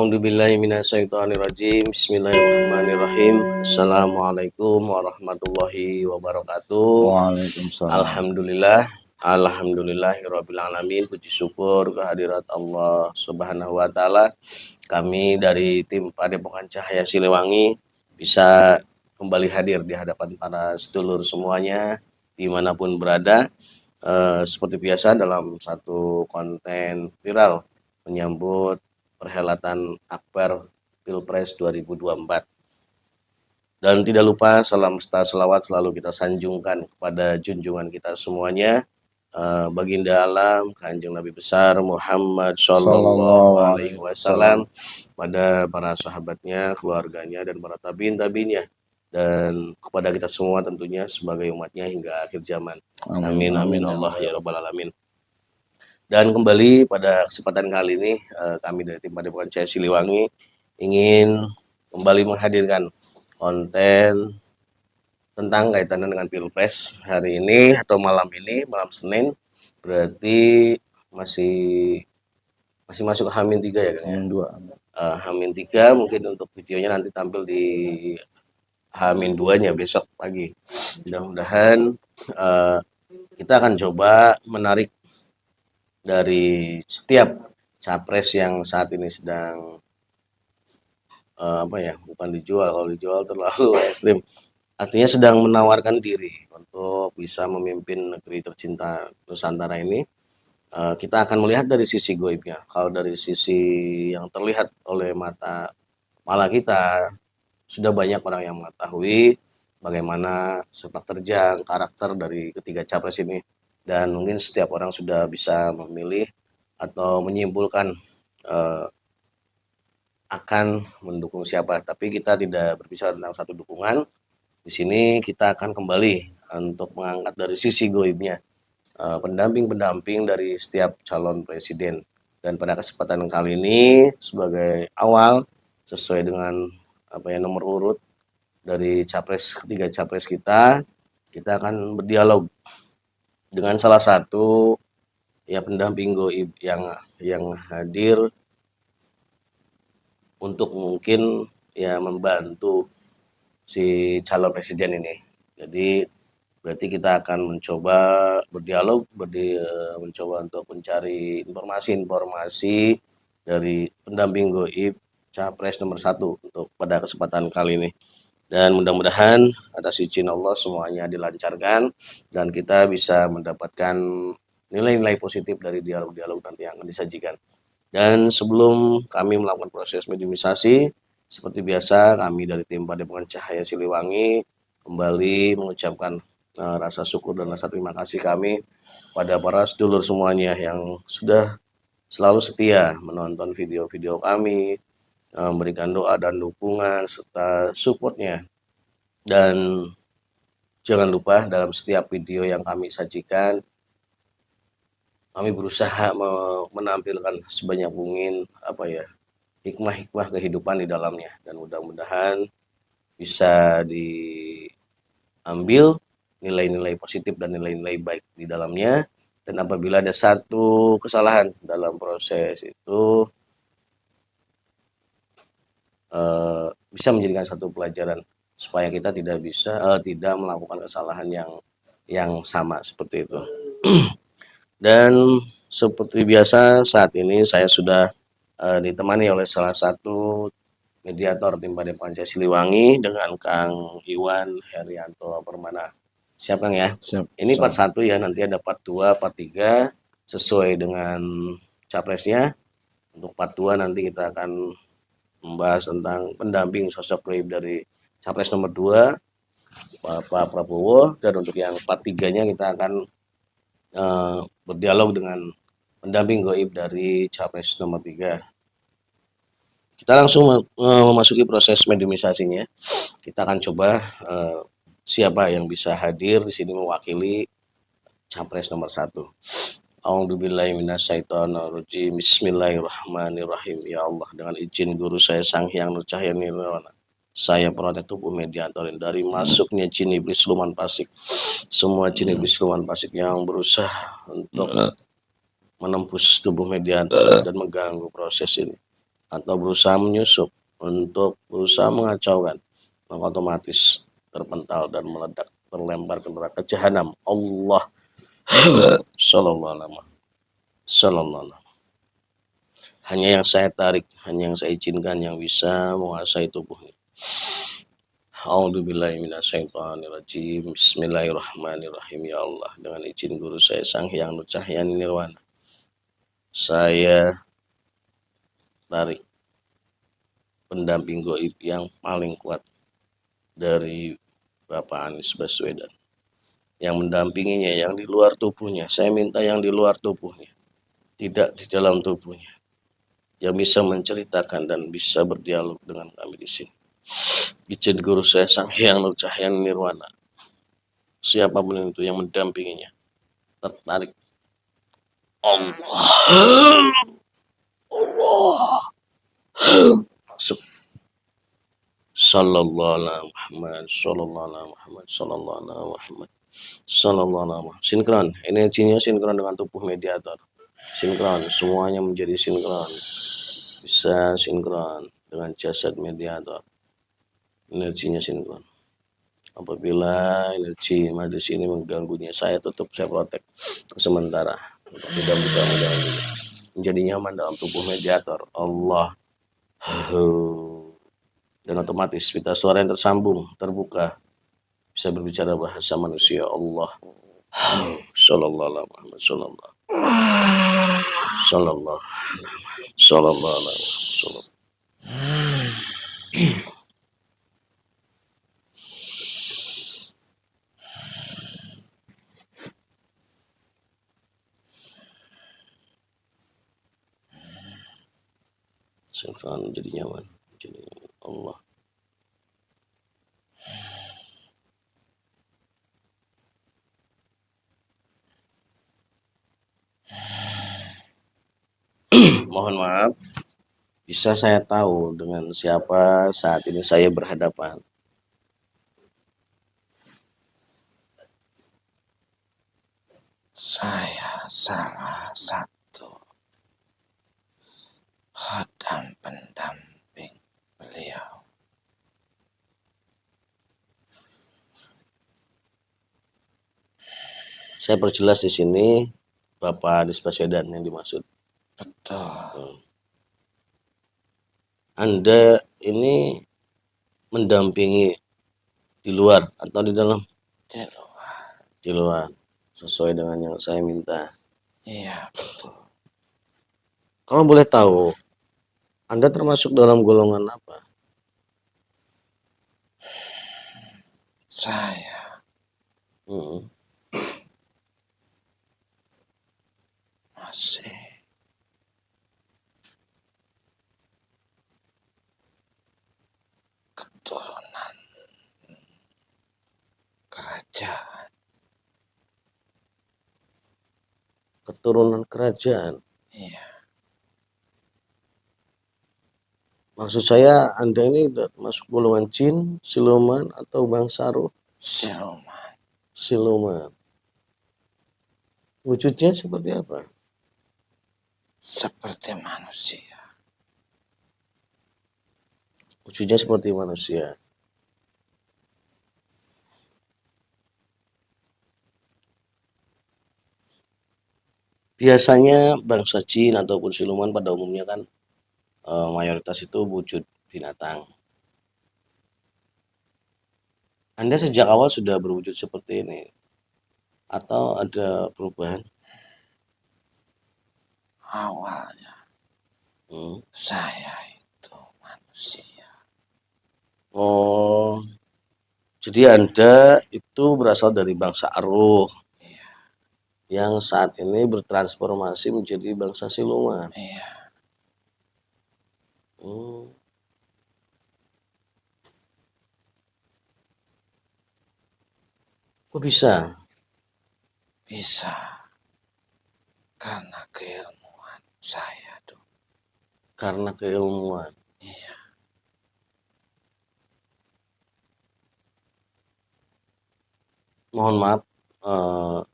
A'udzubillahi minasyaitonirrajim. Bismillahirrahmanirrahim. Assalamualaikum warahmatullahi wabarakatuh. Waalaikumsalam. Alhamdulillahirabbil alamin. Puji syukur kehadirat Allah Subhanahu wa taala. Kami dari tim Padepokan Cahaya Siliwangi bisa kembali hadir di hadapan para sedulur semuanya dimanapun berada. Seperti biasa dalam satu konten viral menyambut perhelatan Akbar Pilpres 2024. Dan tidak lupa salam serta selawat selalu kita sanjungkan kepada junjungan kita semuanya, Baginda Alam Kanjeng Nabi besar Muhammad Shallallahu Alaihi Wasallam, pada para sahabatnya, keluarganya, dan para tabiin-tabiinnya, dan kepada kita semua tentunya sebagai umatnya hingga akhir zaman. Amin amin Allah ya rabbal alamin. Dan kembali pada kesempatan kali ini kami dari tim Padepokan Cahaya Siliwangi ingin kembali menghadirkan konten tentang kaitannya dengan Pilpres hari ini atau malam ini, malam Senin, berarti masih masuk H-3 ya Kang ya? H-3 mungkin untuk videonya nanti tampil di H-2-nya besok pagi. Mudah-mudahan kita akan coba menarik dari setiap capres yang saat ini sedang bukan dijual, kalau dijual terlalu ekstrim, artinya sedang menawarkan diri untuk bisa memimpin negeri tercinta Nusantara ini. Kita akan melihat dari sisi goibnya. Kalau dari sisi yang terlihat oleh mata kepala kita, sudah banyak orang yang mengetahui bagaimana sepak terjang karakter dari ketiga capres ini, dan mungkin setiap orang sudah bisa memilih atau menyimpulkan akan mendukung siapa. Tapi kita tidak berbicara tentang satu dukungan. Di sini kita akan kembali untuk mengangkat dari sisi goibnya pendamping-pendamping dari setiap calon presiden. Dan pada kesempatan kali ini sebagai awal, sesuai dengan nomor urut dari ketiga capres kita akan berdialog dengan salah satu pendamping goib yang hadir untuk mungkin membantu si calon presiden ini. Jadi berarti kita akan mencoba berdialog, mencoba untuk mencari informasi dari pendamping goib capres nomor 1 untuk pada kesempatan kali ini. Dan mudah-mudahan atas izin Allah semuanya dilancarkan dan kita bisa mendapatkan nilai-nilai positif dari dialog-dialog nanti yang akan disajikan. Dan sebelum kami melakukan proses mediumisasi, seperti biasa kami dari tim Padepokan Cahaya Siliwangi kembali mengucapkan rasa syukur dan rasa terima kasih kami pada para sedulur semuanya yang sudah selalu setia menonton video-video kami, memberikan doa dan dukungan serta supportnya. Dan jangan lupa dalam setiap video yang kami sajikan, kami berusaha menampilkan sebanyak mungkin hikmah-hikmah kehidupan di dalamnya, dan mudah-mudahan bisa diambil nilai-nilai positif dan nilai-nilai baik di dalamnya. Dan apabila ada satu kesalahan dalam proses itu, bisa menjadikan satu pelajaran supaya kita tidak melakukan kesalahan yang sama seperti itu. Dan seperti biasa saat ini saya sudah ditemani oleh salah satu mediator tim Padepokan Cahaya Siliwangi dengan Kang Iwan Herianto Permana. Siap Kang ya? Siap. Ini part 1 ya, nanti ada part 2, part 3 sesuai dengan capresnya. Untuk part 2 nanti kita akan membahas tentang pendamping sosok goib dari capres nomor 2 Pak Prabowo, dan untuk yang part 3-nya kita akan berdialog dengan pendamping goib dari capres nomor 3. Kita langsung memasuki proses mediumisasinya. Kita akan coba siapa yang bisa hadir di sini mewakili capres nomor 1. A'udzubillahi minasyaitonirrajim. Bismillahirrahmanirrahim. Ya Allah, dengan izin guru saya Sang Hyang Nur Cahya Nirwana, saya protes tubuh mediator dari masuknya jin iblis siluman fasik. Semua jin iblis siluman fasik yang berusaha untuk menembus tubuh mediator dan mengganggu proses ini, atau berusaha menyusup untuk berusaha mengacaukan, maka otomatis terpental dan meledak, terlempar ke neraka jahanam. Allah sallallahu alaihi wasallam. Hanya yang saya tarik, hanya yang saya izinkan yang bisa menguasai tubuhnya. A'udzubillahi minasyaitonirrajim. Bismillahirrahmanirrahim. Ya Allah, dengan izin guru saya Sang Hyang Nur Cahyani Nirwana, saya tarik pendamping goib yang paling kuat dari Bapak Anies Baswedan. Yang mendampinginya yang di luar tubuhnya. Saya minta yang di luar tubuhnya, tidak di dalam tubuhnya. Yang bisa menceritakan dan bisa berdialog dengan kami di sini. Izin guru saya Sang Hyang Nur Cahyani Nirwana, siapapun itu yang mendampinginya, tertarik. Allah masuk. Sallallahu alaihi Muhammad, sallallahu alaihi Muhammad, sallallahu alaihi Muhammad, sallallahu alaihi Muhammad. Sinkron, energinya sinkron dengan tubuh mediator. Sinkron, semuanya menjadi sinkron. Bisa sinkron dengan jasad mediator. Energinya sinkron. Apabila energi majelis ini mengganggunya, saya tutup, saya protek sementara untuk tidak bisa mengganggu. Menjadi nyaman dalam tubuh mediator Allah. Dan otomatis pita suara yang tersambung, terbuka, bisa berbicara bahasa manusia. Allah sallallahu alaihi Muhammad, sallallahu sallallahu sallallahu alaihi wasallam. Sinkron menjadi nyaman, menjadi nyaman. Allah. Mohon maaf, bisa saya tahu dengan siapa saat ini saya berhadapan? Saya salah satu khodam pendamping beliau. Saya perjelas di sini, Bapak Anies Baswedan yang dimaksud. Betul. Anda ini mendampingi di luar atau di dalam? Di luar. Di luar, sesuai dengan yang saya minta. Iya, betul. Kalau boleh tahu, Anda termasuk dalam golongan apa? Saya masih keturunan kerajaan. Keturunan kerajaan. Iya. Maksud saya Anda ini masuk golongan jin, siluman, atau bangsa roh? Siluman. Siluman. Wujudnya seperti apa? Seperti manusia. Wujudnya seperti manusia. Biasanya bangsa jin ataupun siluman pada umumnya kan mayoritas itu wujud binatang. Anda sejak awal sudah berwujud seperti ini atau ada perubahan? Awalnya saya itu manusia. Oh, jadi Anda itu berasal dari bangsa Aruh. Iya. Yang saat ini bertransformasi menjadi bangsa siluman. Iya. Kok bisa? Bisa. Karena keilmuan saya tuh. Karena keilmuan. Iya. Mohon maaf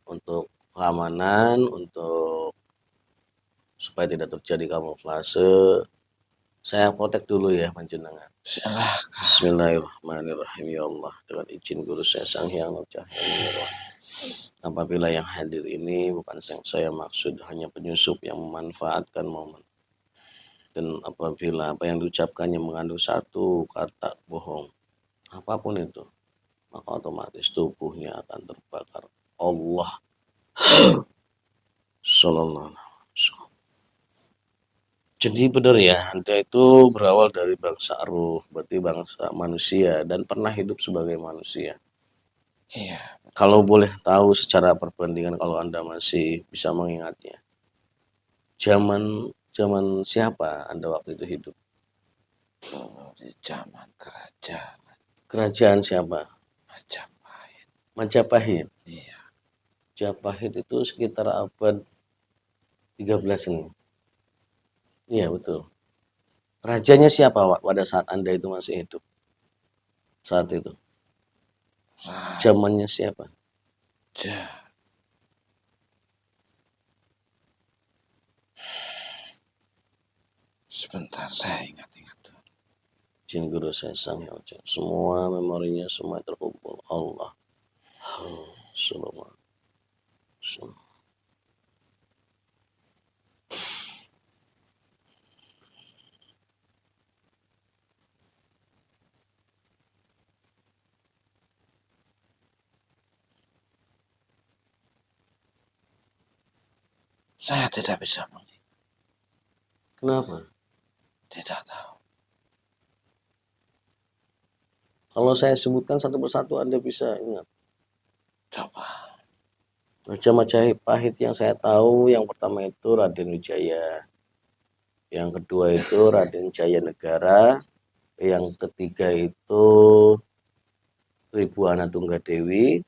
untuk keamanan, untuk supaya tidak terjadi kamuflase, Saya protek dulu ya panjenengan. Silahkan. Bismillahirrahmanirrahim. Ya Allah, dengan izin guru saya Sang Hyang Nur Cahaya Nurwan. Apabila yang hadir ini bukan yang saya maksud, hanya penyusup yang memanfaatkan momen. Dan apabila apa yang diucapkannya mengandung satu kata bohong, apapun itu, maka otomatis tubuhnya akan terbakar. Allah Sallallahu Alaihi Wasallam. Jadi benar ya, Anda itu berawal dari bangsa ruh, berarti bangsa manusia dan pernah hidup sebagai manusia. Iya. Kalau boleh tahu secara perbandingan, kalau Anda masih bisa mengingatnya, zaman zaman siapa Anda waktu itu hidup? Dulu di zaman kerajaan Kerajaan siapa? Majapahit. Majapahit. Iya. Majapahit itu sekitar abad 13 ini. Iya betul. Rajanya siapa pada saat Anda itu masih hidup? Saat itu. Zamannya siapa? Raja. Sebentar saya ingat-ingat dulu. Jin guru saya Sang Hyang Cahaya. Semua memorinya semua terkumpul. Allah. Sallallahu. Saya tidak bisa mengingat. Kenapa? Tidak tahu. Kalau saya sebutkan satu persatu Anda bisa ingat. Coba. Raja Majapahit yang saya tahu, yang pertama itu Raden Wijaya. Yang kedua itu Raden Jaya Negara. Yang ketiga itu Ribuana Tunggadewi.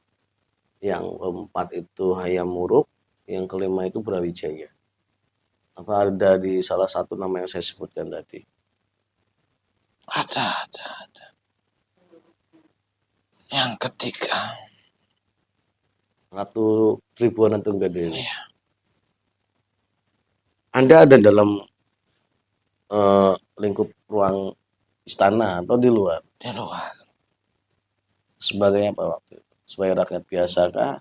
Yang keempat itu Hayam Wuruk. Yang kelima itu Brawijaya. Apa ada di salah satu nama yang saya sebutkan tadi? Ada. Yang ketiga. Ratu Ribuana Tunggadewi. Iya. Anda ada dalam lingkup ruang istana atau di luar? Di luar. Sebagai apa waktu itu? Sebagai rakyat biasa kah?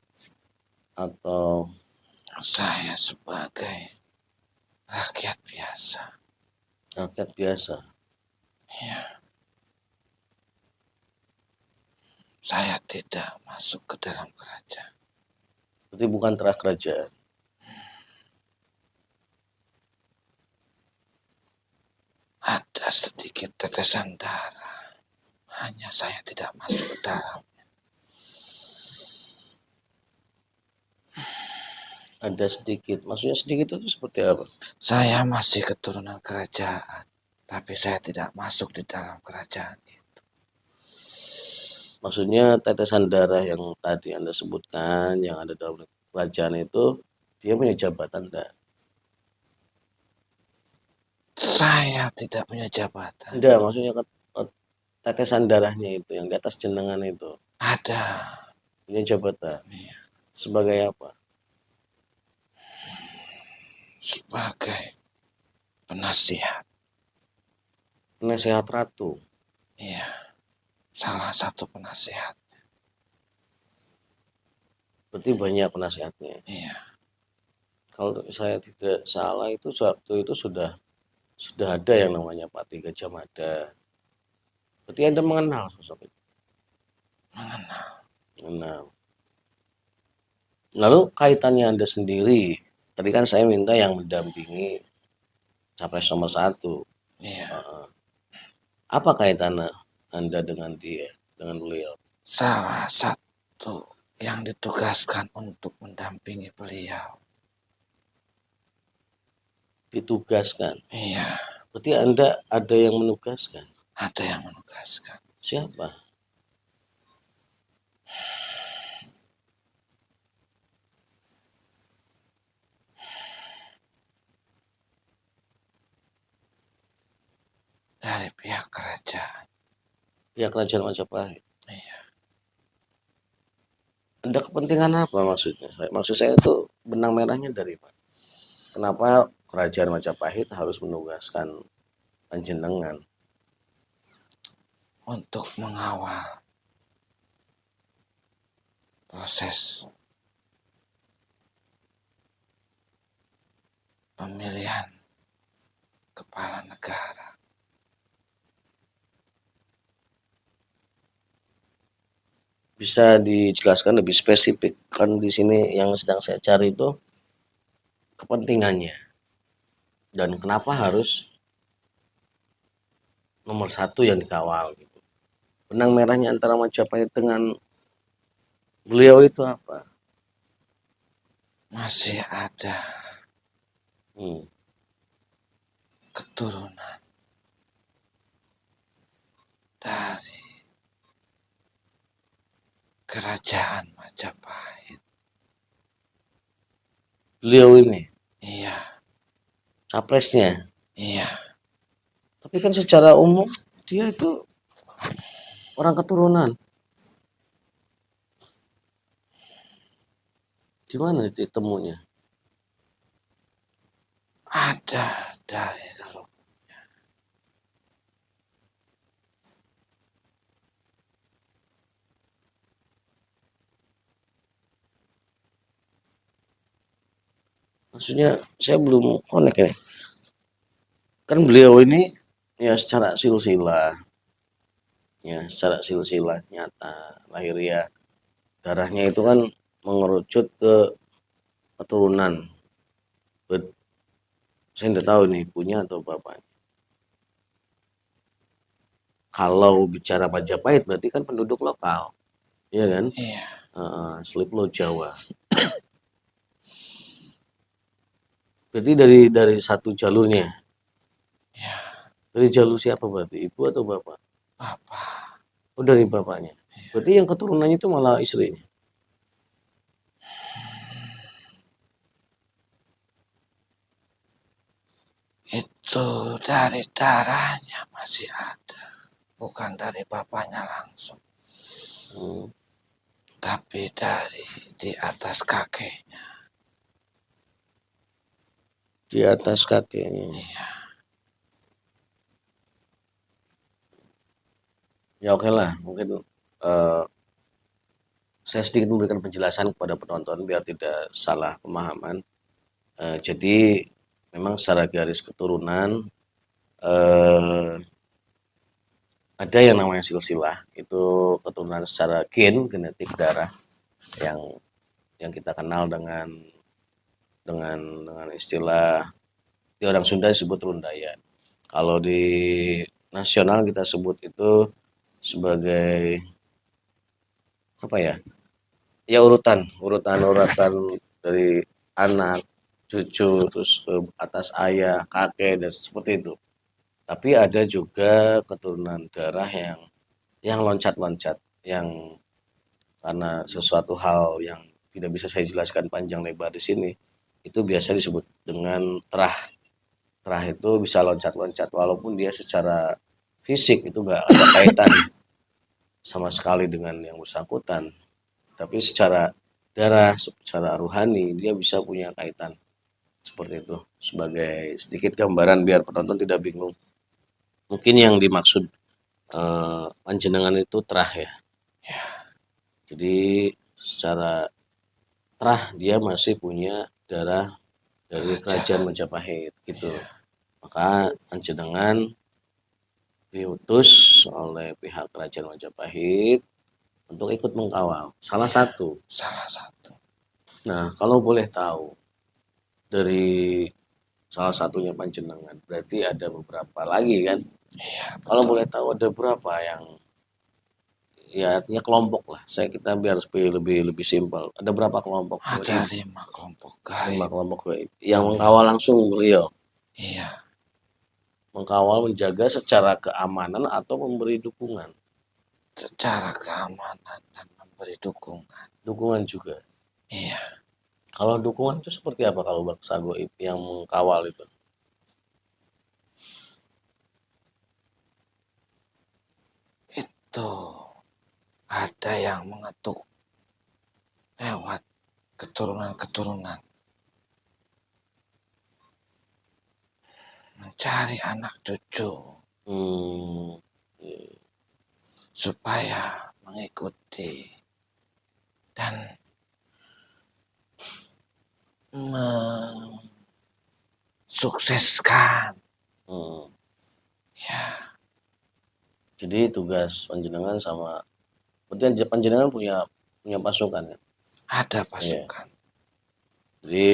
Atau Saya sebagai rakyat biasa. rakyat biasa? Iya. Saya tidak masuk ke dalam kerajaan. Berarti bukan terah kerajaan. Ada sedikit tetesan darah. Hanya saya tidak masuk ke dalam. Ada sedikit. Maksudnya sedikit itu seperti apa? Saya masih keturunan kerajaan. Tapi saya tidak masuk di dalam kerajaan itu. Maksudnya tetesan darah yang tadi Anda sebutkan, yang ada dalam kerajaan itu, dia punya jabatan enggak? Saya tidak punya jabatan. Enggak, maksudnya tetesan darahnya itu, yang di atas jenengan itu. Ada. Punya jabatan. Iya. Sebagai apa? Sebagai penasihat. Penasehat ratu. Iya. Salah satu penasihat. Berarti banyak penasihatnya. Iya. Kalau saya tidak salah itu waktu itu sudah ada yang namanya Patih Gajah Mada. Berarti Anda mengenal sosok itu? Mengenal. Lalu kaitannya Anda sendiri, tadi kan saya minta yang mendampingi capres nomor 1. Iya. Apa kaitannya Anda dengan dia, dengan beliau? Salah satu yang ditugaskan untuk mendampingi beliau. Ditugaskan. Iya. Berarti Anda ada yang menugaskan? Ada yang menugaskan. Siapa? Dari pihak kerajaan. Pihak kerajaan Majapahit. Iya. Ada kepentingan apa maksudnya? Maksud saya itu benang merahnya dari mana? Kenapa kerajaan Majapahit harus menugaskan panjenengan? Untuk mengawal proses pemilihan kepala negara. Bisa dijelaskan lebih spesifik? Kan di sini yang sedang saya cari itu kepentingannya dan kenapa harus nomor satu yang dikawal gitu. Benang merahnya antara Majapahit dengan beliau itu apa? Masih ada Hmm. keturunan dari kerajaan Majapahit. Beliau ini Iya, capresnya. iya. Tapi kan secara umum dia itu orang keturunan. Di mana itu temunya? Ada dari dulu. Maksudnya saya belum connect ini. Kan beliau ini ya secara silsilah, ya secara silsilah nyata lahiriah darahnya itu kan mengerucut ke keturunan. Saya tidak tahu nih ibunya atau bapaknya. Kalau bicara Majapahit berarti kan penduduk lokal, iya kan? Iya, Asli Pulau Jawa. Berarti dari satu jalurnya. iya. Dari jalur siapa berarti? Ibu atau bapak? Bapak. Oh dari bapaknya. Berarti yang keturunannya itu malah istrinya. Itu dari darahnya masih ada. Bukan dari bapaknya langsung. Hmm. Tapi dari di atas kakeknya. Di atas kakeknya. Iya, Ya oke lah, mungkin saya sedikit memberikan penjelasan kepada penonton biar tidak salah pemahaman. Jadi memang secara garis keturunan eh, ada yang namanya silsilah, itu keturunan secara genetik darah yang kita kenal dengan istilah di orang Sunda disebut rundayan. Kalau di nasional kita sebut itu sebagai apa ya? Ya urutan dari anak, cucu, terus ke atas ayah, kakek dan seperti itu. Tapi ada juga keturunan darah yang loncat-loncat, yang karena sesuatu hal yang tidak bisa saya jelaskan panjang lebar di sini, itu biasa disebut dengan terah. Terah itu bisa loncat-loncat walaupun dia secara fisik itu nggak ada kaitan sama sekali dengan yang bersangkutan, tapi secara darah, secara ruhani dia bisa punya kaitan seperti itu. Sebagai sedikit gambaran biar penonton tidak bingung. Mungkin yang dimaksud panjenengan itu terah ya. Jadi secara terah dia masih punya darah dari kerajaan Majapahit gitu. Maka panjenengan diutus oleh pihak kerajaan Majapahit untuk ikut mengkawal. Salah satu. salah satu. Nah, kalau boleh tahu dari salah satunya panjenengan, berarti ada beberapa lagi kan? Iya, Kalau betul. boleh tahu ada berapa yang ya artinya kelompok lah. Kita biar lebih simpel. Ada berapa kelompok? Ada 5 kelompok 5 gaib. kelompok gaib. Yang mengkawal langsung beliau. Iya, Mengkawal menjaga secara keamanan atau memberi dukungan. secara keamanan dan memberi dukungan. Dukungan juga. Iya, Kalau dukungan itu seperti apa kalau bangsa gaib yang mengkawal itu? itu ada yang mengetuk lewat keturunan-keturunan mencari anak cucu Hmm, iya. supaya mengikuti dan mensukseskan. Hmm. Ya, Jadi tugas panjenengan sama, berarti panjenengan punya punya pasukan ya. ada Iya. pasukan. Jadi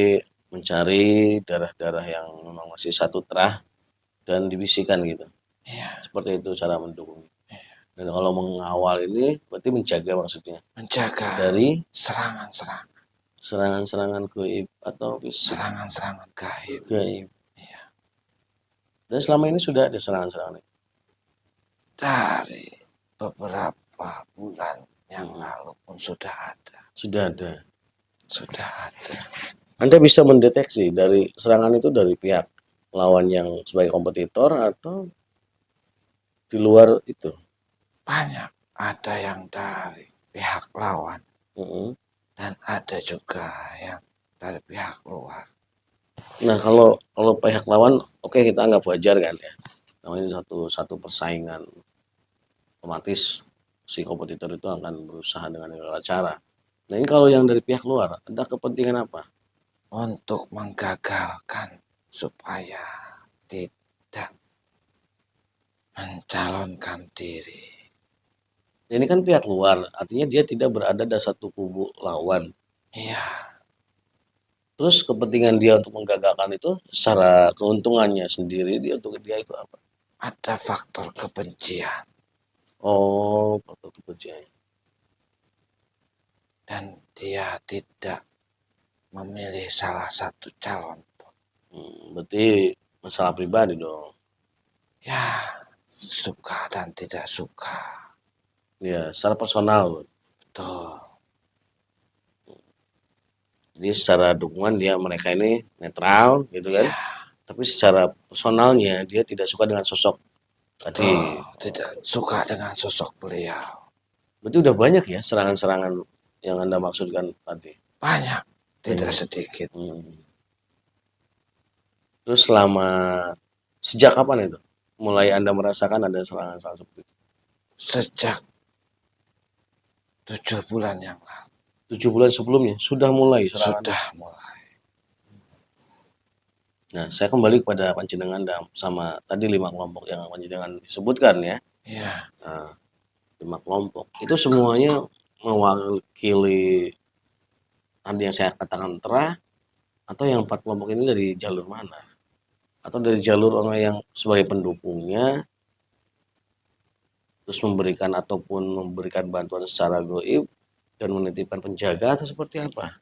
mencari darah-darah yang memang masih satu terah dan dibisikkan gitu. Ya, Seperti itu cara mendukung. Dan kalau mengawal ini berarti menjaga maksudnya menjaga dari serangan-serangan, serangan-serangan gaib atau fisik serangan-serangan gaib. gaib. Ya, Dan selama ini sudah ada serangan-serangan. dari beberapa bulan yang Hmm. lalu pun sudah ada. Sudah ada. Sudah ada. Anda bisa mendeteksi dari serangan itu dari pihak lawan yang sebagai kompetitor atau di luar itu. Banyak. Ada yang dari pihak lawan Mm-mm. dan ada juga yang dari pihak luar. Nah kalau pihak lawan, oke kita anggap wajar kan ya. Namanya satu persaingan, otomatis si kompetitor itu akan berusaha dengan segala cara. Nah ini kalau yang dari pihak luar, ada kepentingan apa? Untuk menggagalkan supaya tidak mencalonkan diri. Ini kan pihak luar, artinya dia tidak berada di satu kubu lawan. Iya, Terus kepentingan dia untuk menggagalkan itu secara keuntungannya sendiri dia untuk dia itu apa? ada faktor kebencian Oh, faktor kepercayaan. dan dia tidak memilih salah satu calon pun. Berarti masalah pribadi dong. Ya, suka dan tidak suka. Ya, secara personal. Betul. Jadi secara dukungan dia mereka ini netral gitu kan. Ya, Tapi secara personalnya dia tidak suka dengan sosok tadi. betul. Tidak suka dengan sosok beliau. Berarti udah banyak ya serangan-serangan yang Anda maksudkan tadi. Banyak, tidak Banyak. sedikit. Terus sejak kapan itu? Mulai Anda merasakan ada serangan-serangan seperti itu? Sejak 7 bulan yang lalu 7 bulan sebelumnya sudah mulai serangan. sudah mulai. Nah, saya kembali kepada panjenengan sama tadi 5 kelompok yang panjenengan disebutkan ya. Ya, Nah, 5 kelompok itu semuanya mewakili tadi yang saya katakan terah, atau yang 4 kelompok ini dari jalur mana? Atau dari jalur orang yang sebagai pendukungnya terus memberikan bantuan secara goib dan menitipkan penjaga atau seperti apa?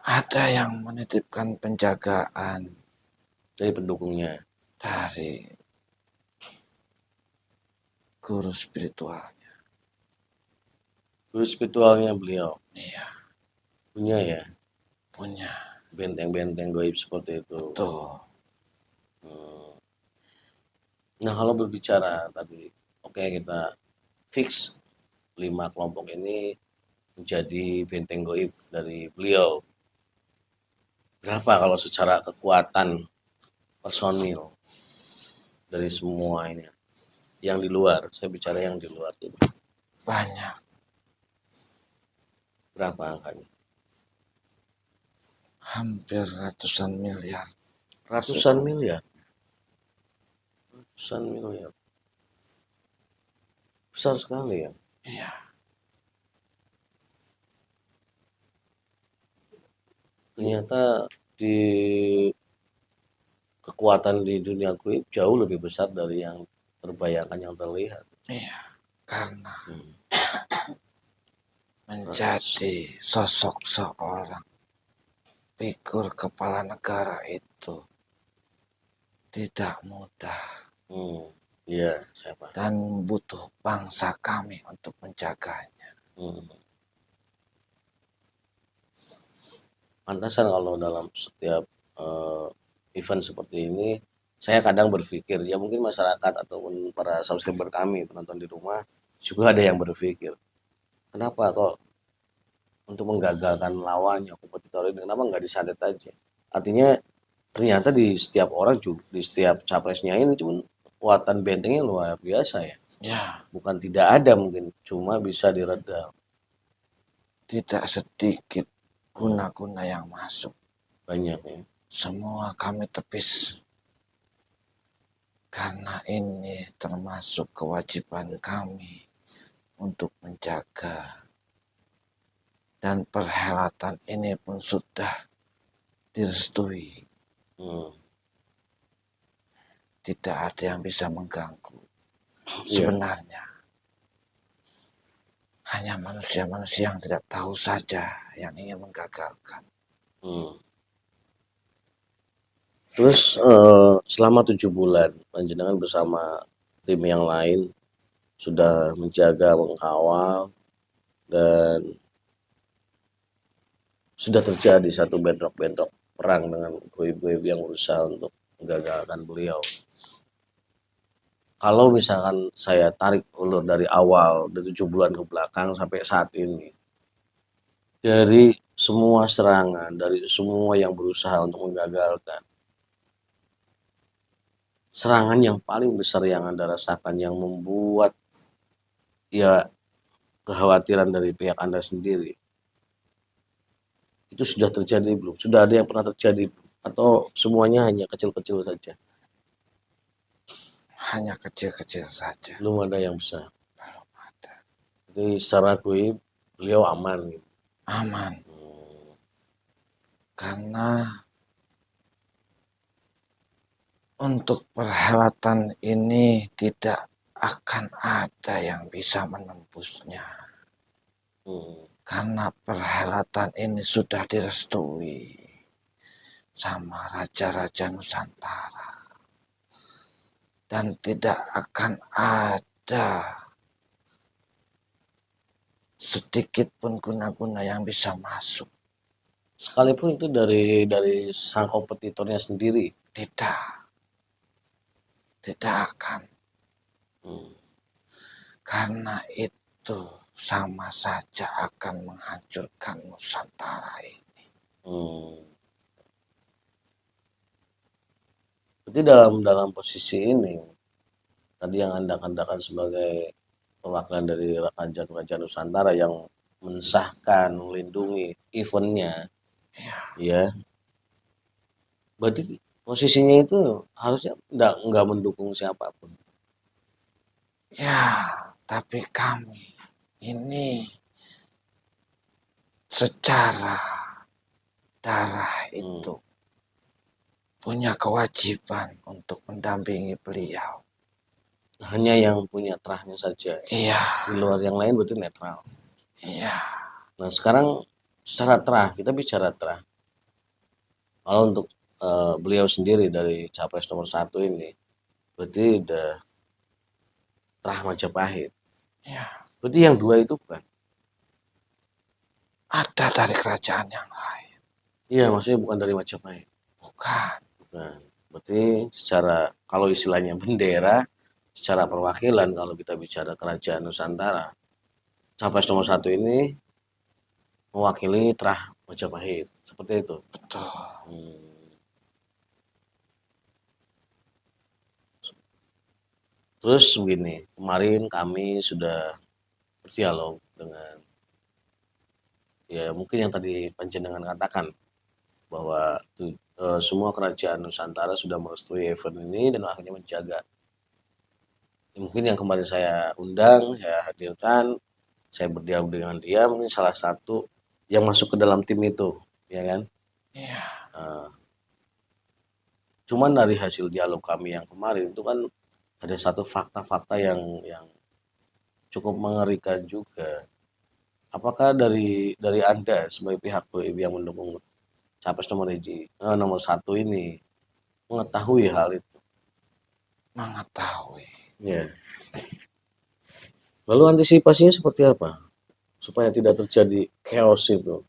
ada yang menitipkan penjagaan Dari pendukungnya. dari guru spiritualnya. Guru spiritualnya beliau Iya, punya ya punya. benteng-benteng goib seperti itu. Tuh, Nah kalau berbicara tadi, oke kita fix 5 kelompok ini menjadi benteng goib dari beliau. Berapa kalau secara kekuatan personil dari semua ini? Yang di luar, saya bicara yang di luar itu. banyak. Berapa angkanya? Hampir ratusan miliar. Ratusan miliar. Ratusan miliar. Besar sekali ya. Iya, Ternyata di kekuatan di dunia goib jauh lebih besar dari yang terbayangkan, yang terlihat. iya. Karena menjadi sosok seorang figur kepala negara itu tidak mudah Iya, saya paham. dan butuh bangsa kami untuk menjaganya. Pantasan kalau dalam setiap event seperti ini, saya kadang berpikir, ya mungkin masyarakat ataupun para subscriber kami, penonton di rumah, juga ada yang berpikir, kenapa kok untuk menggagalkan lawannya, kompetitor ini, kenapa nggak disantet aja? Artinya ternyata di setiap orang juga, di setiap capresnya ini cuman kekuatan bentengnya luar biasa ya. Ya, Bukan tidak ada mungkin, cuma bisa diredam. tidak sedikit guna-guna yang masuk. Banyak ya. Semua kami tepis. Karena ini termasuk kewajiban kami untuk menjaga. Dan perhelatan ini pun sudah direstui. Tidak ada yang bisa mengganggu. Sebenarnya hanya manusia-manusia yang tidak tahu saja yang ingin menggagalkan. Terus selama 7 bulan panjenengan bersama tim yang lain sudah menjaga, mengawal, dan sudah terjadi satu bentrok-bentrok perang dengan goib-goib yang berusaha untuk menggagalkan beliau. Kalau misalkan saya tarik ulur dari awal, dari 7 bulan ke belakang sampai saat ini, dari semua serangan, dari semua yang berusaha untuk menggagalkan, serangan yang paling besar yang Anda rasakan, yang membuat ya kekhawatiran dari pihak Anda sendiri, itu sudah terjadi belum? Sudah ada yang pernah terjadi belum? Atau semuanya hanya kecil-kecil saja? Hanya kecil-kecil saja. Belum ada yang besar. Belum ada. Jadi secara goib beliau aman gitu. Aman. Karena untuk perhelatan ini tidak akan ada yang bisa menembusnya. Karena perhelatan ini sudah direstui sama raja-raja Nusantara. Dan tidak akan ada sedikit pun guna-guna yang bisa masuk. Sekalipun itu dari sang kompetitornya sendiri. Tidak akan. Karena itu sama saja akan menghancurkan Nusantara ini. Berarti dalam posisi ini, tadi yang Anda katakan sebagai perwakilan dari Raja Nusantara yang mensahkan, melindungi eventnya, ya, berarti posisinya itu harusnya nggak mendukung siapapun. Ya, tapi kami ini secara darah itu punya kewajiban untuk mendampingi beliau. Hanya yang punya terahnya saja. Iya. Di luar yang lain berarti netral. Iya. Nah sekarang secara terah, kita bicara terah. Kalau untuk beliau sendiri dari capres nomor 1 ini, berarti udah terah Majapahit. Iya. Berarti yang 2 itu bukan? Ada dari kerajaan yang lain. Iya, maksudnya bukan dari Majapahit. Bukan. Berarti secara, kalau istilahnya bendera, secara perwakilan kalau kita bicara kerajaan Nusantara, capres nomor 1 ini mewakili terah Majapahit. Seperti itu. Betul. Terus begini, kemarin kami sudah berdialog dengan, ya mungkin yang tadi panjenengan katakan, bahwa semua kerajaan Nusantara sudah merestui event ini dan akhirnya menjaga. Mungkin yang kemarin saya undang, saya hadirkan, saya berdialog dengan dia, mungkin salah satu yang masuk ke dalam tim itu, ya kan? Iya. Cuman dari hasil dialog kami yang kemarin itu kan ada satu fakta-fakta yang cukup mengerikan juga. Apakah dari Anda sebagai pihak goib yang mendukung capres nomor 1 ini mengetahui hal itu? Mengetahui. Ya. Lalu antisipasinya seperti apa supaya tidak terjadi chaos itu?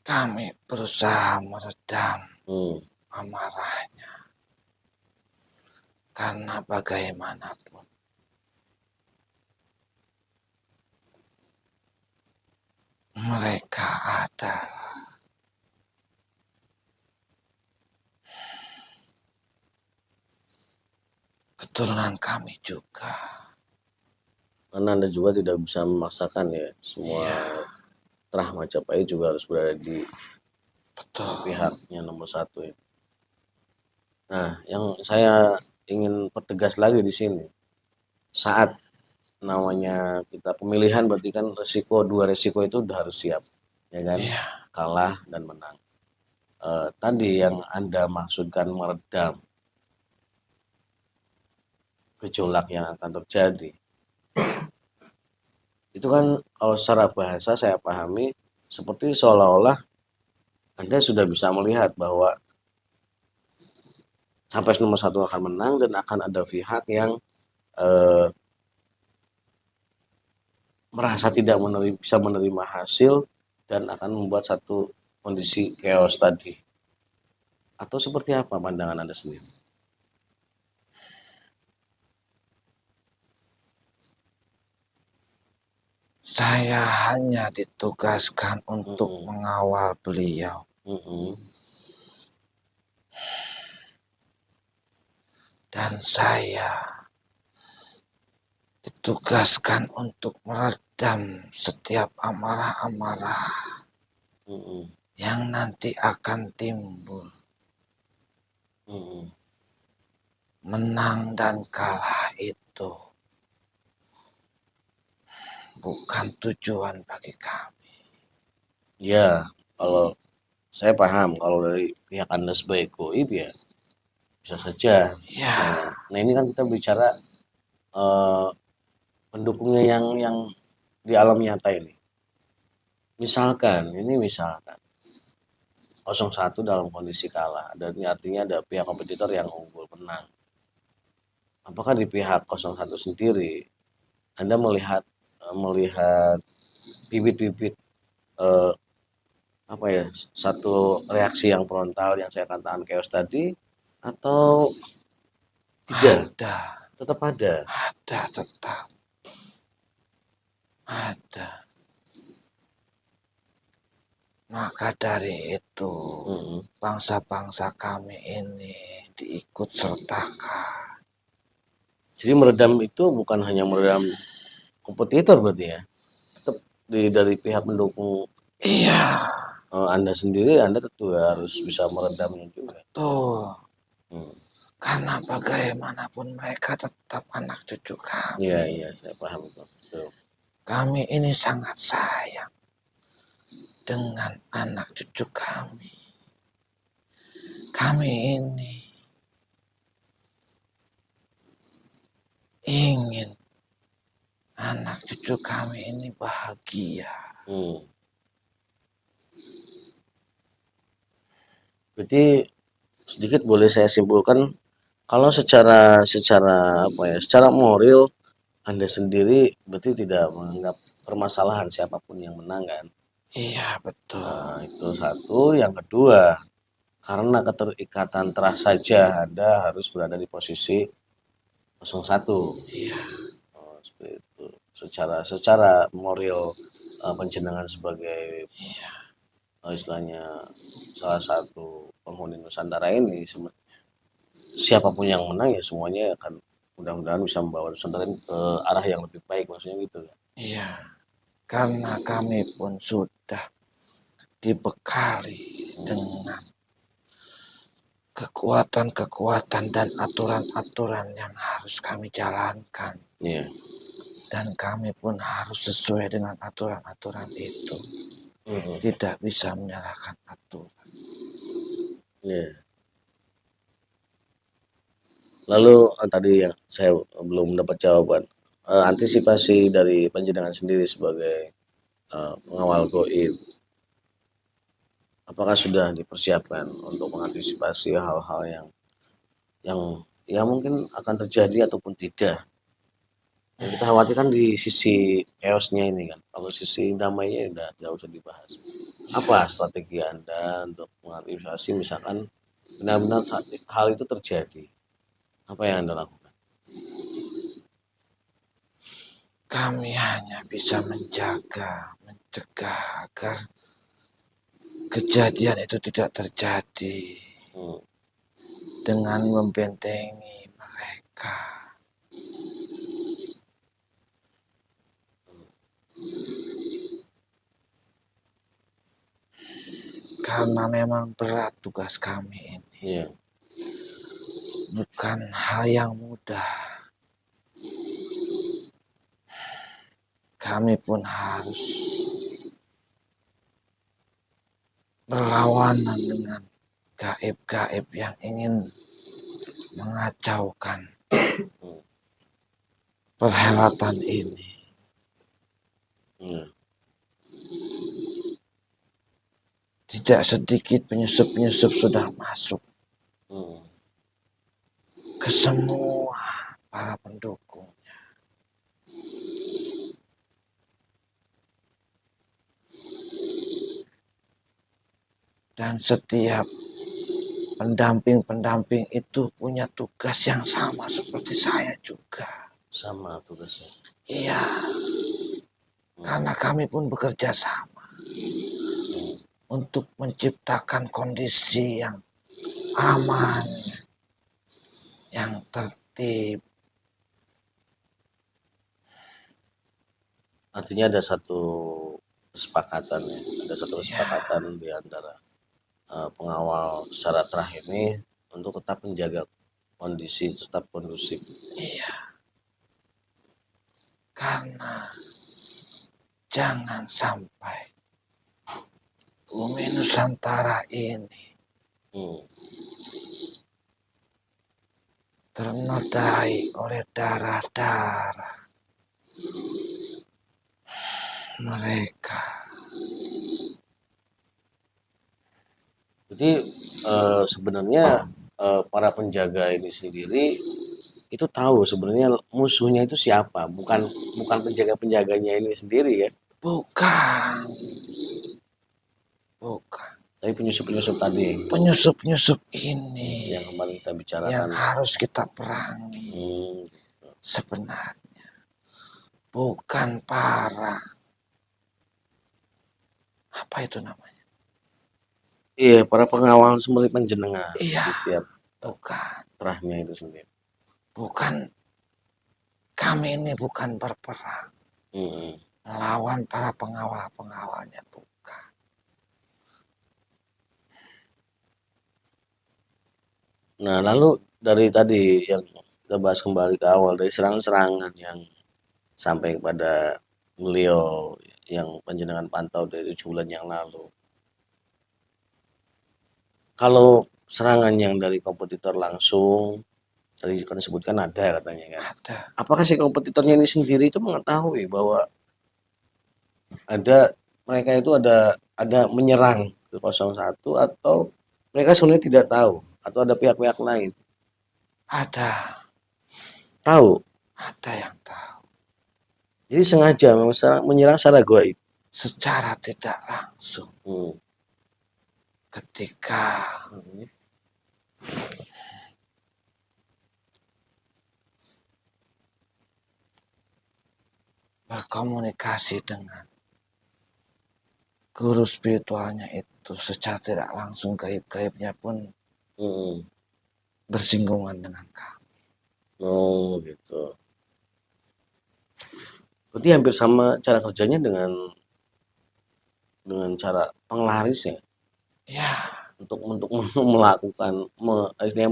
Kami berusaha meredam amarahnya. Karena bagaimanapun mereka adalah keturunan kami juga. Karena Anda juga tidak bisa memaksakan ya, semua terah Majapahit juga harus berada di Betul. pihaknya nomor satu ya. Nah, yang saya ingin pertegas lagi di sini, saat namanya kita pemilihan berarti kan dua resiko itu udah harus siap, ya kan? Iya. Kalah dan menang. Tadi yang Anda maksudkan meredam gejolak yang akan terjadi, itu kan kalau secara bahasa saya pahami seperti seolah-olah Anda sudah bisa melihat bahwa capres nomor satu akan menang dan akan ada pihak yang merasa tidak bisa menerima hasil dan akan membuat satu kondisi chaos tadi. Atau seperti apa pandangan Anda sendiri? Saya hanya ditugaskan untuk mengawal beliau. Dan saya ditugaskan untuk meredam setiap amarah-amarah yang nanti akan timbul. Menang dan kalah itu bukan tujuan bagi kami. Ya, kalau saya paham kalau dari pihak Anda sebagai goib ya bisa saja. Ya. Nah ini kan kita bicara pendukungnya yang di alam nyata ini. Misalkan 01 dalam kondisi kalah dan artinya ada pihak kompetitor yang unggul menang. Apakah di pihak 01 sendiri Anda melihat bibit-bibit satu reaksi yang frontal yang saya katakan chaos tadi atau tidak? Tetap ada. Tetap ada. Maka dari itu bangsa-bangsa kami ini diikut sertakan. Jadi meredam itu bukan hanya meredam kompetitor berarti ya, tetap dari pihak pendukung. Iya. Anda sendiri Anda tentu harus bisa meredamnya juga. Betul. Karena bagaimanapun mereka tetap anak cucu kami. Iya, saya paham itu. Betul. Kami ini sangat sayang dengan anak cucu kami. Kami ini ingin anak cucu kami ini bahagia. Berarti sedikit boleh saya simpulkan kalau secara moral Anda sendiri berarti tidak menganggap permasalahan siapapun yang menang kan? Iya, betul. Nah, itu satu. Yang kedua, karena keterikatan terah saja Anda harus berada di posisi 01. Iya. Seperti itu. Secara moral penjenengan sebagai istilahnya salah satu penghuni Nusantara ini, siapapun yang menang ya semuanya akan mudah-mudahan bisa membawa Nusantara ini ke arah yang lebih baik, maksudnya gitu ya. Iya, karena kami pun sudah dibekali dengan kekuatan-kekuatan dan aturan-aturan yang harus kami jalankan. Iya. Dan kami pun harus sesuai dengan aturan-aturan itu. Tidak bisa menyalahkan aturan. Iya. Lalu tadi yang saya belum mendapat jawaban, antisipasi dari panjenengan sendiri sebagai pengawal goib, apakah sudah dipersiapkan untuk mengantisipasi hal-hal yang mungkin akan terjadi ataupun tidak? Yang kita khawatirkan di sisi chaosnya ini kan, kalau sisi damainya udah jauh usah dibahas. Apa strategi Anda untuk mengantisipasi misalkan benar-benar hal itu terjadi? Apa yang Anda lakukan? Kami hanya bisa mencegah agar kejadian itu tidak terjadi dengan membentengi mereka. Karena memang berat tugas kami ini. Iya. Bukan hal yang mudah. Kami pun harus berlawanan dengan gaib-gaib yang ingin mengacaukan perhelatan ini. Tidak sedikit penyusup-penyusup sudah masuk ke semua para pendukungnya. Dan setiap pendamping-pendamping itu punya tugas yang sama seperti saya juga. Sama tugasnya. Iya, karena kami pun bekerja sama untuk menciptakan kondisi yang aman, yang tertib. Artinya ada satu kesepakatan ya, ada satu kesepakatan di antara pengawal secara terakhir ini untuk tetap menjaga kondisi tetap kondusif. Iya, karena jangan sampai bumi Nusantara ini ternodai oleh darah-darah mereka. Jadi sebenarnya para penjaga ini sendiri itu tahu sebenarnya musuhnya itu siapa, bukan penjaga-penjaganya ini sendiri ya. Bukan. Tapi penyusup-penyusup tadi. Penyusup-penyusup ini yang kemarin kita bicarakan. Yang harus kita perangi. Sebenarnya. Bukan para. Apa itu namanya? Iya, para pengawal seperti panjenengan. Iya. Di setiap bukan. terahnya itu sendiri. Bukan. Kami ini bukan berperang. Melawan para pengawal-pengawalnya. Bukan. Nah, lalu dari tadi yang kita bahas kembali ke awal, dari serangan-serangan yang sampai kepada beliau yang panjenengan pantau dari 7 bulan yang lalu. Kalau serangan yang dari kompetitor langsung, tadi kan disebutkan ada katanya kan. Ada. Apakah si kompetitornya ini sendiri itu mengetahui bahwa mereka itu ada menyerang ke 01 atau mereka sebenarnya tidak tahu atau ada pihak-pihak lain? Ada. Tahu? Ada yang tahu. Jadi sengaja menyerang secara gaib. Secara tidak langsung. Ketika berkomunikasi dengan guru spiritualnya itu secara tidak langsung, gaib-gaibnya pun bersinggungan dengan kami. Oh gitu. Berarti hampir sama cara kerjanya dengan cara penglaris ya? Ya. Untuk melakukan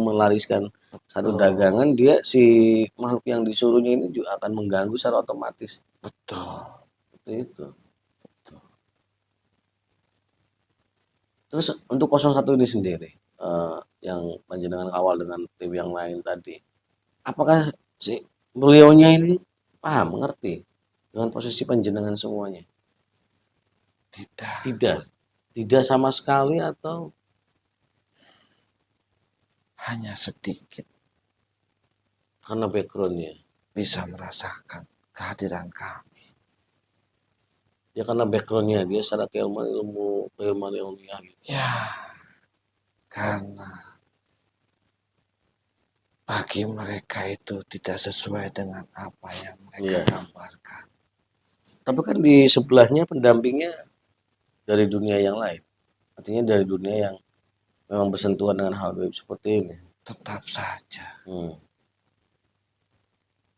melariskan satu dagangan, dia si makhluk yang disuruhnya ini juga akan mengganggu secara otomatis. Betul. Seperti itu. Betul. Terus untuk 01 ini sendiri yang panjenengan kawal dengan tim yang lain tadi, apakah si beliaunya ini paham, mengerti dengan posisi panjenengan semuanya? Tidak sama sekali atau hanya sedikit karena backgroundnya bisa merasakan kehadiran kami. Ya karena backgroundnya dia secara keilmuan ilmiah gitu. Ya, karena bagi mereka itu tidak sesuai dengan apa yang mereka gambarkan. Tapi kan di sebelahnya pendampingnya dari dunia yang lain. Artinya dari dunia yang memang bersentuhan dengan hal gaib seperti ini. Tetap saja.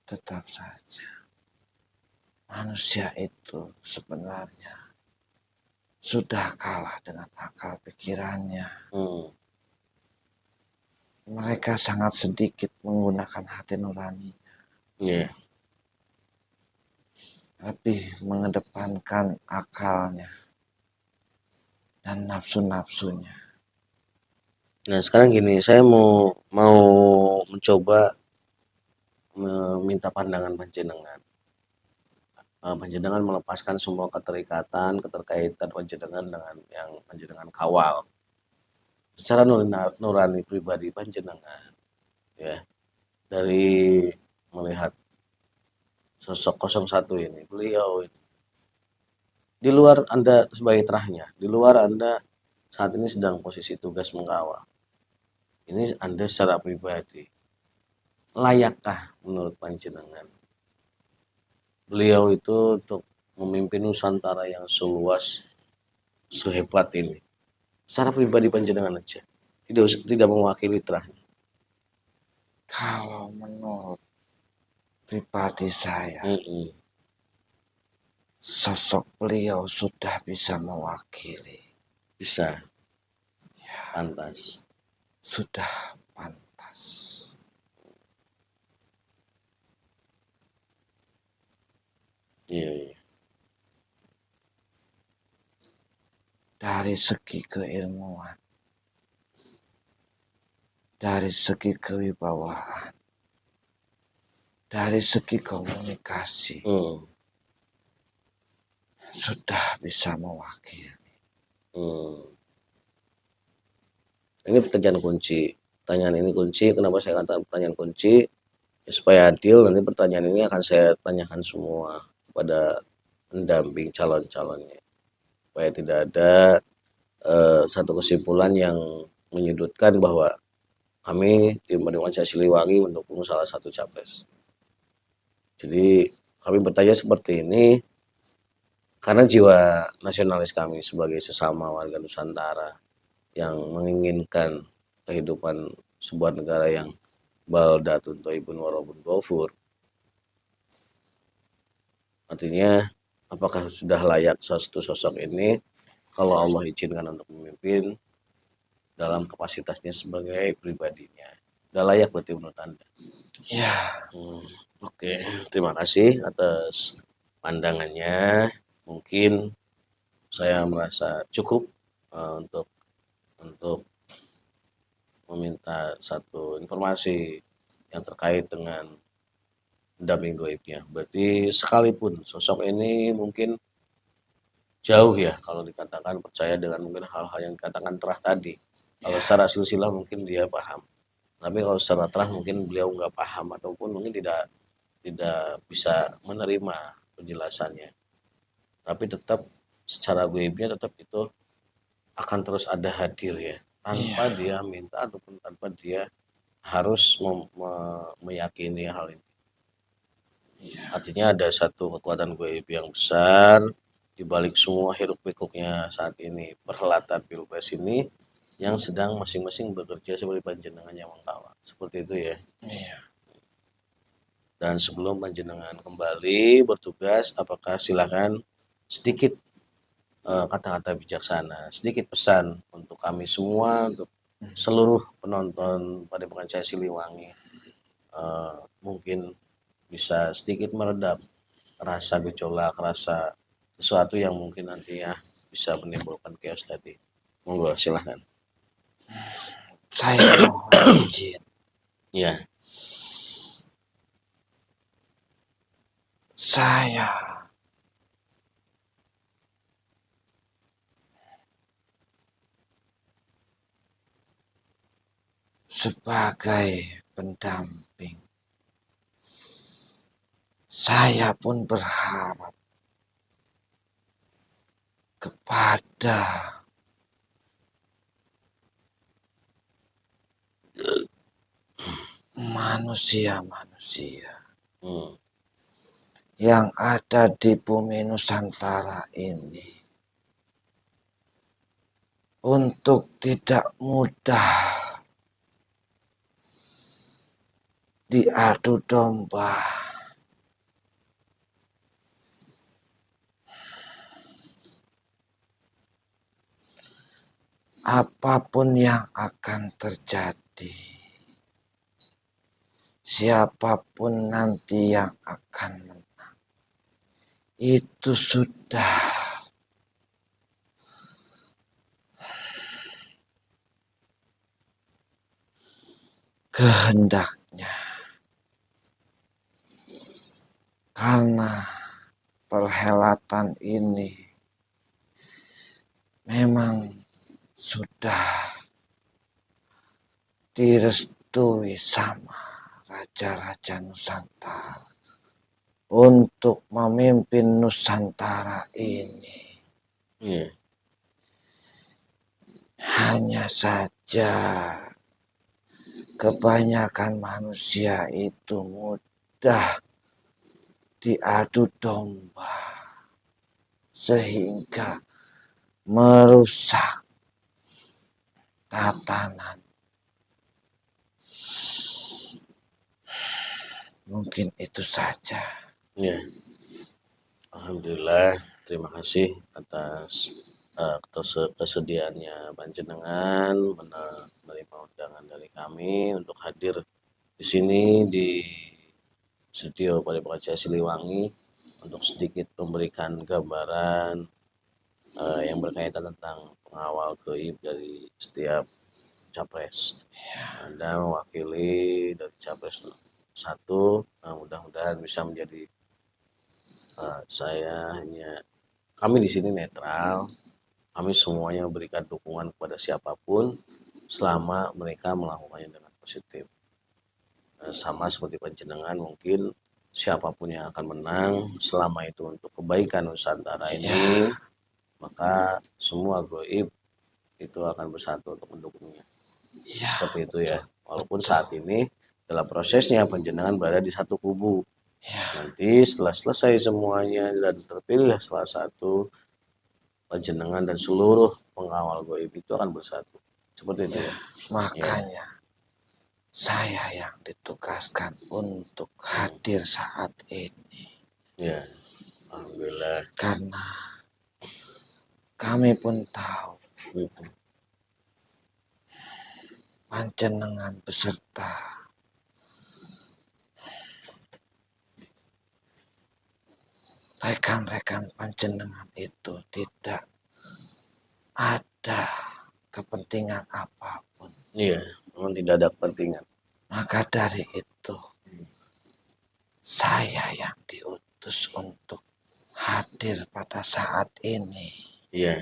Tetap saja. Manusia itu sebenarnya sudah kalah dengan akal pikirannya. Mereka sangat sedikit menggunakan hati nurani, Iya. lebih mengedepankan akalnya dan nafsu-nafsunya. Nah, sekarang gini, saya mau mencoba meminta pandangan panjenengan. Panjenengan melepaskan semua keterkaitan panjenengan dengan yang panjenengan kawal. Secara nurani pribadi panjenengan, ya, dari melihat sosok 01 ini, beliau ini, di luar Anda sebagai terahnya, di luar Anda saat ini sedang posisi tugas mengawal. Ini Anda secara pribadi, layakkah menurut panjenengan beliau itu untuk memimpin Nusantara yang seluas, sehebat ini? Secara pribadi panjenengan aja, tidak mewakili terahnya. Kalau menurut pribadi saya, sosok beliau sudah bisa mewakili. Bisa. Pantas. Sudah pantas. Iya. Dari segi keilmuan, dari segi kewibawaan, dari segi komunikasi, sudah bisa mewakili. Ini pertanyaan kunci. Pertanyaan ini kunci. Kenapa saya katakan pertanyaan kunci? Ya, supaya adil, nanti pertanyaan ini akan saya tanyakan semua kepada pendamping calon-calonnya, supaya tidak ada satu kesimpulan yang menyudutkan bahwa kami tim Padepokan Siliwangi mendukung salah satu capres. Jadi kami bertanya seperti ini karena jiwa nasionalis kami sebagai sesama warga Nusantara yang menginginkan kehidupan sebuah negara yang baldatun thayyibun wa rabbun ghafur. Artinya, apakah sudah layak satu sosok ini kalau Allah izinkan untuk memimpin dalam kapasitasnya sebagai pribadinya? Sudah layak berarti menurut Anda? Ya. Oke, terima kasih atas pandangannya. Mungkin saya merasa cukup untuk meminta satu informasi yang terkait dengan pendamping goibnya. Berarti sekalipun sosok ini mungkin jauh ya kalau dikatakan percaya dengan mungkin hal-hal yang dikatakan terah tadi. Kalau secara silsilah mungkin dia paham. Tapi kalau secara terah mungkin beliau nggak paham ataupun mungkin tidak bisa menerima penjelasannya. Tapi tetap secara goibnya tetap itu akan terus ada hadir ya. Tanpa dia minta ataupun tanpa dia harus meyakini hal ini. Artinya ada satu kekuatan gaib yang besar di balik semua hiruk pikuknya saat ini perhelatan pilpres ini yang sedang masing-masing bekerja sebagai panjenengan yang mengawal. Seperti itu ya. Iya. Dan sebelum panjenengan kembali bertugas, apakah silakan sedikit kata-kata bijaksana, sedikit pesan untuk kami semua, untuk seluruh penonton Padepokan Siliwangi, mungkin bisa sedikit meredam rasa gejolak, rasa sesuatu yang mungkin nantinya bisa menimbulkan chaos tadi. Monggo silahkan. Saya mohon izin. Ya. Saya sebagai pendamping, saya pun berharap kepada manusia-manusia yang ada di bumi Nusantara ini untuk tidak mudah diadu domba apapun yang akan terjadi, siapapun nanti yang akan menang, itu sudah kehendaknya. Karena perhelatan ini memang sudah direstui sama Raja-Raja Nusantara untuk memimpin Nusantara ini. Iya. Hanya saja kebanyakan manusia itu mudah diadu domba sehingga merusak tatanan. Mungkin itu saja. Ya, alhamdulillah, terima kasih atas kesediaannya panjenengan menerima undangan dari kami untuk hadir di sini di studio Padepokan Cahaya Siliwangi untuk sedikit memberikan gambaran yang berkaitan tentang pengawal gaib dari setiap capres. Anda mewakili dari capres satu, mudah-mudahan bisa menjadi kami di sini netral, kami semuanya memberikan dukungan kepada siapapun selama mereka melakukannya dengan positif. Sama seperti panjenengan, mungkin siapapun yang akan menang selama itu untuk kebaikan Nusantara ini, maka semua goib itu akan bersatu untuk mendukungnya. Seperti itu ya. Walaupun saat ini dalam prosesnya panjenengan berada di satu kubu. Nanti setelah selesai semuanya dan terpilih salah satu, panjenengan dan seluruh pengawal goib itu akan bersatu. Seperti itu ya. Makanya saya yang ditugaskan untuk hadir saat ini. Ya, alhamdulillah. Karena kami pun tahu panjenengan beserta rekan-rekan panjenengan itu tidak ada kepentingan apapun. Iya, memang tidak ada kepentingan. Maka dari itu saya yang diutus untuk hadir pada saat ini. Iya,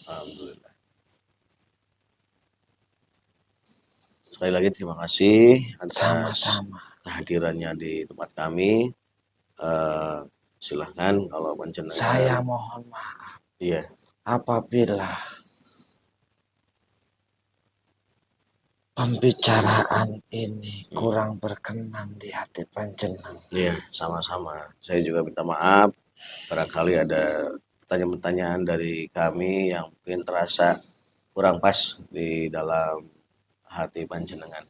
alhamdulillah. Sekali lagi terima kasih atas Sama-sama. kehadirannya di tempat kami. Silahkan kalau panjenengan. Saya mohon maaf. Iya. Apabila pembicaraan ini kurang berkenan di hati panjenengan. Iya, sama-sama. Saya juga minta maaf. Barangkali ada pertanyaan-pertanyaan dari kami yang mungkin terasa kurang pas di dalam hati panjenengan.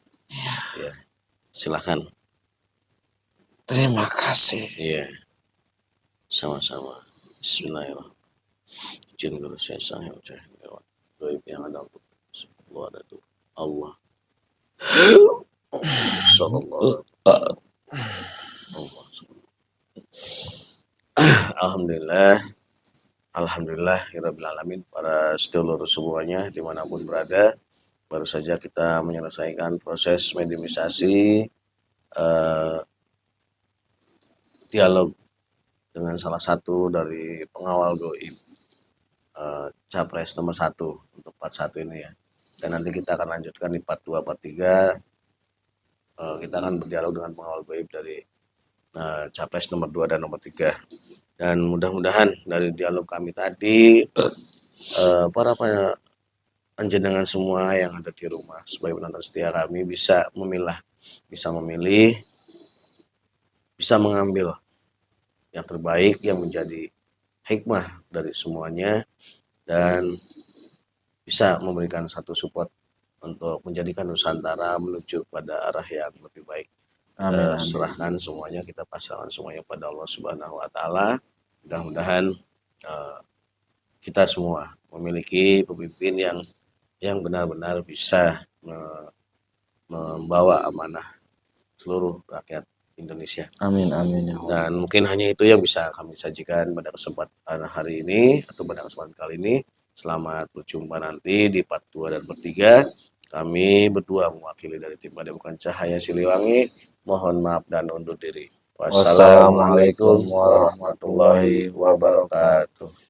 Iya. Silahkan. Terima kasih. Iya. Sama-sama. Bismillahirrahmanirrahim. Izin guru saya sang yang cahaya gaib yang ada untuk Allah ada tuh Allah. Sallallahu Alhamdulillah. Alhamdulillahirabbil alamin. Para sedulur semuanya dimanapun berada, baru saja kita menyelesaikan proses mediumisasi dialog dengan salah satu dari pengawal goib capres nomor 1 untuk part 1 ini ya. Dan nanti kita akan lanjutkan di part 2, part 3. Kita akan berdialog dengan pengawal goib dari capres nomor 2 dan nomor 3. Dan mudah-mudahan dari dialog kami tadi para panjenengan semua yang ada di rumah sebagai penonton setia kami bisa memilah, bisa memilih, bisa mengambil yang terbaik yang menjadi hikmah dari semuanya dan bisa memberikan satu support untuk menjadikan Nusantara menuju pada arah yang lebih baik. Amin, amin. Serahkan semuanya, kita pasrahkan semuanya pada Allah Subhanahu wa taala. Mudah-mudahan kita semua memiliki pemimpin yang yang benar-benar bisa membawa amanah seluruh rakyat Indonesia. Amin amin ya Allah. Dan mungkin hanya itu yang bisa kami sajikan pada kesempatan hari ini atau pada kesempatan kali ini. Selamat berjumpa nanti di part 2 dan part 3. Kami berdua mewakili dari tim Padepokan Cahaya Siliwangi. Mohon maaf dan undur diri. Wassalamualaikum warahmatullahi wabarakatuh.